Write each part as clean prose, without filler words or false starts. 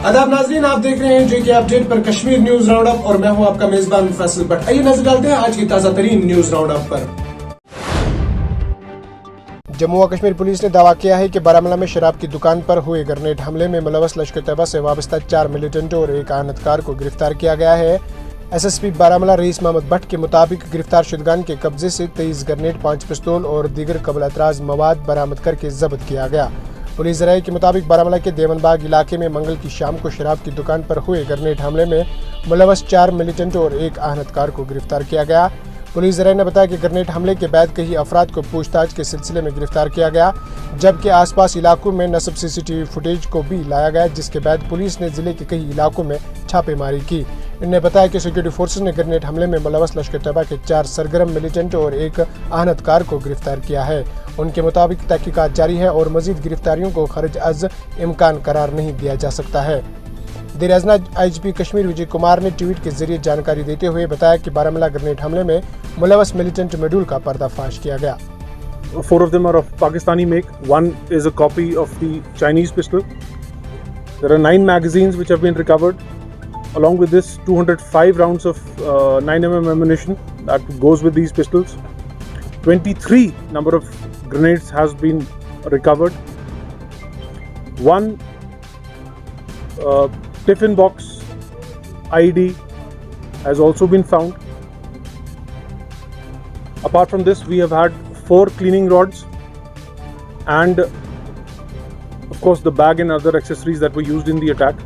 आदाब नाजरीन, आप देख रहे हैं जेके अपडेट पर कश्मीर न्यूज राउंड अप और मैं हूं आपका मेजबान फैसल भट्ट। आइए नजर डालते हैं आज की ताजा तरीन न्यूज राउंड अप पर। जम्मू व कश्मीर पुलिस ने दावा किया है कि बारामूला में शराब की दुकान पर हुए ग्रेनेड हमले में मुलव्वस लश्कर तैयबा से वाबस्ता 4 मिलिटेंटों और एक आनतकार को गिरफ्तार किया गया है। एसएसपी बारामूला रईस मोहम्मद भट्ट के मुताबिक गिरफ्तार शुदगान के कब्जे से 23 ग्रेनेड, 5 पिस्तौल और दीगर कबल एतराज मवाद बरामद करके जब्त किया गया। पुलिस राय के मुताबिक बारामूला के देवनबाग इलाके में मंगल की शाम को शराब की दुकान पर हुए ग्रेनेड हमले में मुलव्वस 4 मिलिटेंटों और एक आनतकार को गिरफ्तार किया गया। पुलिस राय ने बताया कि ग्रेनेड हमले के बाद कई अफराद को पूछताछ के सिलसिले में गिरफ्तार किया गया, जबकि आसपास इलाकों में नस्ब सीसीटीवी फुटेज को भी लाया गया, जिसके बाद पुलिस ने जिले के कई इलाकों में छापेमारी की। इन्होंने बताया कि सिक्योरिटी फोर्सेज ने ग्रेनेड हमले में मुलव्वस लश्कर तैयबा के 4 सरगर्म मिलिटेंट और एक आनतकार को गिरफ्तार किया है। उनके मुताबिक तहकीकात जारी है और मजीद गिरफ्तारियों को खर्ज अज इम्कान करार नहीं दिया जा सकता है। देर अज़ना आईजीपी कश्मीर विजय कुमार ने ट्वीट के जरिए जानकारी देते हुए बताया कि बारामूला ग्रेनेड हमले में मुलव्वस मिलिटेंट मॉड्यूल का पर्दाफाश किया गया। 4 of them are of Pakistani make. One is a copy of the Chinese pistol. There are 9 magazines which have been recovered. Along with this, 205 rounds of 9mm ammunition that goes with these pistols. 23 number of grenades has been recovered. One tiffin box IED has also been found. Apart from this, we have had 4 cleaning rods and of course the bag and other accessories that were used in the attack.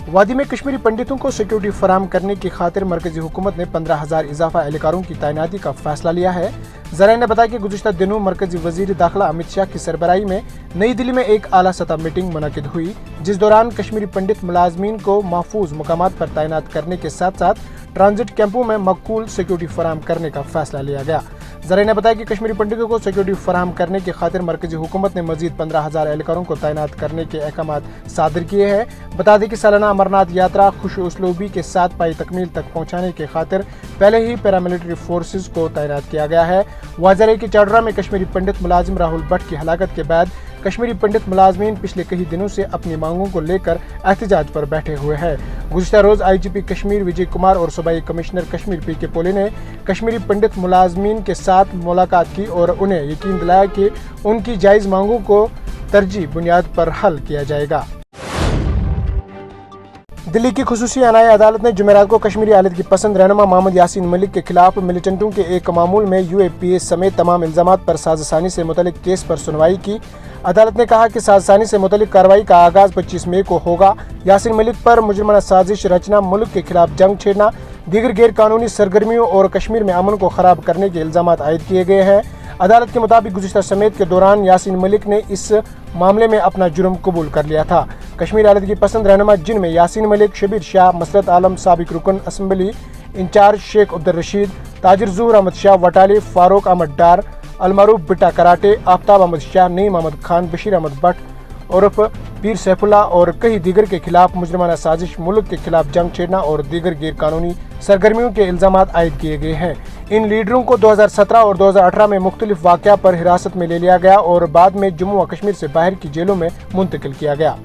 वादी में कश्मीरी पंडितों को security फराहम करने की खातिर मरकजी हुकूमत ने 15,000 इजाफा एहलकारों की तैनाती का फैसला लिया है। ज़राए ने बताया कि गुज़िश्ता दिनों मरकजी वज़ीर दाखिला अमित शाह की सरबराही में नई दिल्ली में एक आला सतह मीटिंग मुनक़िद हुई, जिस दौरान कश्मीरी पंडित मुलाजमीन को महफूज मुकामात पर तैनात करने के साथ साथ ट्रांजिट कैंपों में मकबूल सिक्योरिटी फराहम करने का फैसला लिया गया। ज़राए ने बताया कि कश्मीरी पंडितों को सिक्योरिटी फराहम करने की खातिर मरकजी हुकूमत ने मजीद 15,000 एहलकारों को तैनात करने के अहकाम सादर किए हैं। बता दें कि सालाना अमरनाथ यात्रा खुश उसलूबी के साथ पाई तकमील तक पहुँचाने के खातिर पहले ही पैरामिलिट्री फोर्सेज को तैनात किया गया है। वाज़ह है कि चाडरा में कश्मीरी पंडित मुलाजिम राहुल भट्ट की हलाकत के बाद कश्मीरी पंडित मुलाजमीन पिछले कई दिनों से अपनी मांगों को लेकर एहतजाज पर बैठे हुए हैं। गुज़िश्ता रोज आईजीपी कश्मीर विजय कुमार और सूबाई कमिश्नर कश्मीर पीके पोले ने कश्मीरी पंडित मुलाजमीन के साथ मुलाकात की और उन्हें यकीन दिलाया कि उनकी जायज़ मांगों को तरजीह बुनियाद पर हल किया जाएगा। दिल्ली की खुसूसी अनाई अदालत ने जुमेरात को कश्मीरी आलिद की पसंद रहनुमा मोहम्मद यासीन मलिक के खिलाफ मिलिटेंटों के एक मामूल में UAPA समेत तमाम इल्जामात पर साजिशानी से मुतल्लिक केस पर सुनवाई की। अदालत ने कहा कि साजिशानी से मुतल्लिक कार्रवाई का आगाज 25 मई को होगा। यासीन मलिक पर मुजरिमाना साजिश रचना, मुल्क के खिलाफ जंग छेड़ना, दीगर गैर कानूनी सरगर्मियों और कश्मीर में अमन को खराब करने के इल्जामात आयद किए गए हैं। अदालत के मुताबिक गुज़िश्ता समेत के दौरान यासीन मलिक ने इस मामले में अपना जुर्म कबूल कर लिया था। कश्मीर आलिद की पसंद रहनुमा, जिनमें यासीन मलिक, शबीर शाह, मसरत आलम, साबिक रुकन assembly in charge Sheikh Abdul Rashid, ताजिर ज़ुहर Ahmad Shah Watali, Farooq Ahmad Dar, अलमारूफ Bitta karate, Aftab Ahmad Shah, Naeem Ahmad Khan, Bashir Ahmad Bhatt उर्फ पीर सैफुल्ला और कई दीगर के खिलाफ मुजरिमाना साजिश, मुल्क के खिलाफ जंग छेड़ना और दीगर गैर कानूनी सरगर्मियों के इल्जामात आयद किए गए हैं। इन लीडरों को 2017 और 2018 में मुख्तलिफ वाक़या पर हिरासत में ले लिया गया और बाद में जम्मू व कश्मीर से बाहर की जेलों में मुंतकिल किया गया।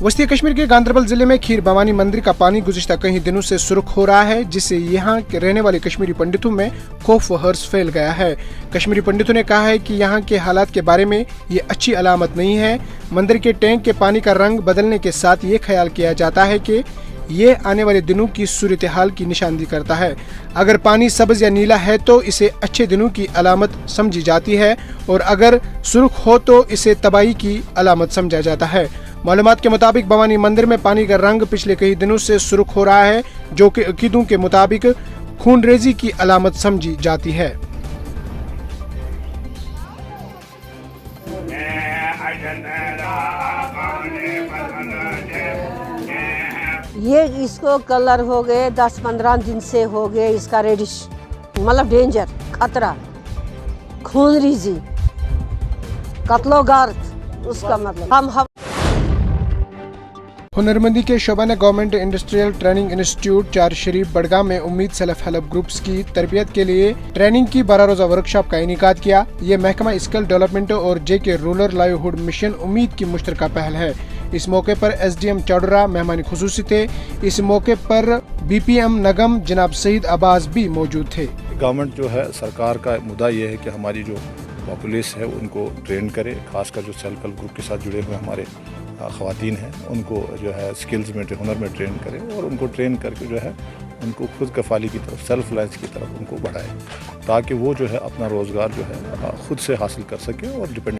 वस्ती कश्मीर के गांदरबल जिले में खीर भवानी मंदिर का पानी गुज़िश्ता कई दिनों से सुर्ख हो रहा है, जिससे यहाँ के रहने वाले कश्मीरी पंडितों में खौफ व हर्ष फैल गया है। कश्मीरी पंडितों ने कहा है कि यहाँ के हालात के बारे में ये अच्छी अलामत नहीं है। मंदिर के टैंक के पानी का रंग बदलने के साथ ये ख्याल किया जाता है कि ये आने वाले दिनों की सूरत हाल की निशानदी करता है। अगर पानी सब्ज या नीला है तो इसे अच्छे दिनों की अलामत समझी जाती है और अगर सुर्ख हो तो इसे तबाही की अलामत समझा जाता है। मालूमात के मुताबिक भवानी मंदिर में पानी का रंग पिछले कई दिनों से सुर्ख हो रहा है, जो कि अकीदों के मुताबिक खूनरेजी की अलामत समझी जाती है। ये इसको कलर हो गए 10-15 दिन से हो गए, इसका रेडिश मतलब डेंजर, खतरा, खूनरेजी, कत्लो गार्द, उसका मतलब हम हुनरमंदी के शोबा ने गवर्नमेंट इंडस्ट्रियल ट्रेनिंग इंस्टीट्यूट चार शरीफ बड़गाम में उम्मीद सेल्फ हेल्प ग्रुप्स की तरबियत के लिए ट्रेनिंग की 12 रोजा वर्कशॉप का इनेकाद किया। ये महकमा स्किल डेवलपमेंट और जेके रूरल लाइवलीहुड मिशन उम्मीद की मुश्तरका पहल है। इस मौके पर SDM चौडरा मेहमान खुसूसी थे। इस मौके पर BPM नगम जनाब सईद अब्बास भी मौजूद थे। गवर्नमेंट जो है, सरकार का मुद्दा ये है कि हमारी जो पॉपुलेस है उनको ट्रेन करे, खासकर जो सेल्फ हेल्प ग्रुप के साथ जुड़े हुए हमारे ख़वातीन हैं उनको जो है स्किल्स में, हुनर में ट्रेन करे और उनको ट्रेन करके जो है उनको खुद कफाली की तरफ, सेल्फ रिलायंस की तरफ उनको बढ़ाए, ताकि वो जो है अपना रोज़गार जो है खुद से हासिल कर सके और डिपेंड।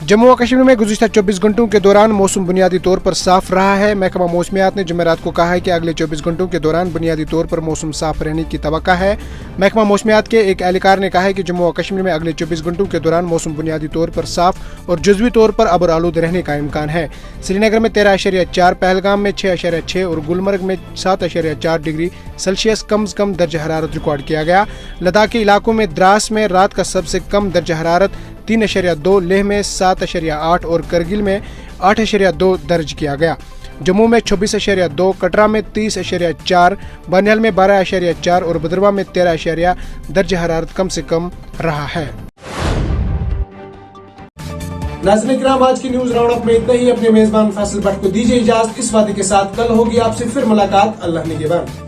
जम्मू व कश्मीर में गुज़िश्ता 24 घंटों के दौरान मौसम बुनियादी तौर पर साफ रहा है। महकमा मौसमियात ने जुमेरात को कहा है कि अगले 24 घंटों के दौरान बुनियादी तौर पर मौसम साफ रहने की तवक्का है। महकमा मौसमियात के एक एहलकार ने कहा है कि जम्मू व कश्मीर में अगले 24 घंटों के दौरान मौसम बुनियादी तौर पर साफ और जुज़वी तौर पर अबर आलूद रहने का इम्कान है। श्रीनगर में 13.4, पहलगाम में 6.6 और गुलमर्ग में 7.4 डिग्री सेल्सियस कम से कम दर्ज हरारत रिकॉर्ड किया गया। लद्दाख के इलाकों में द्रास में रात का सबसे कम दर्ज हरारत 3.2, लेह में 7.8 और करगिल में 8.2 दर्ज किया गया। जम्मू में 26.2, कटरा में 30.4, बनिहाल में 12.4 और भद्रवाह में 13 दर्ज हरारत कम से कम रहा है। नाज़रीन किराम, आज की न्यूज राउंड अप में इतना ही। अपने मेजबान फैसल भट्ट को दीजिए इजाजत। इस वादे के साथ कल होगी आपसे फिर मुलाकात। अल्लाह निगहबान।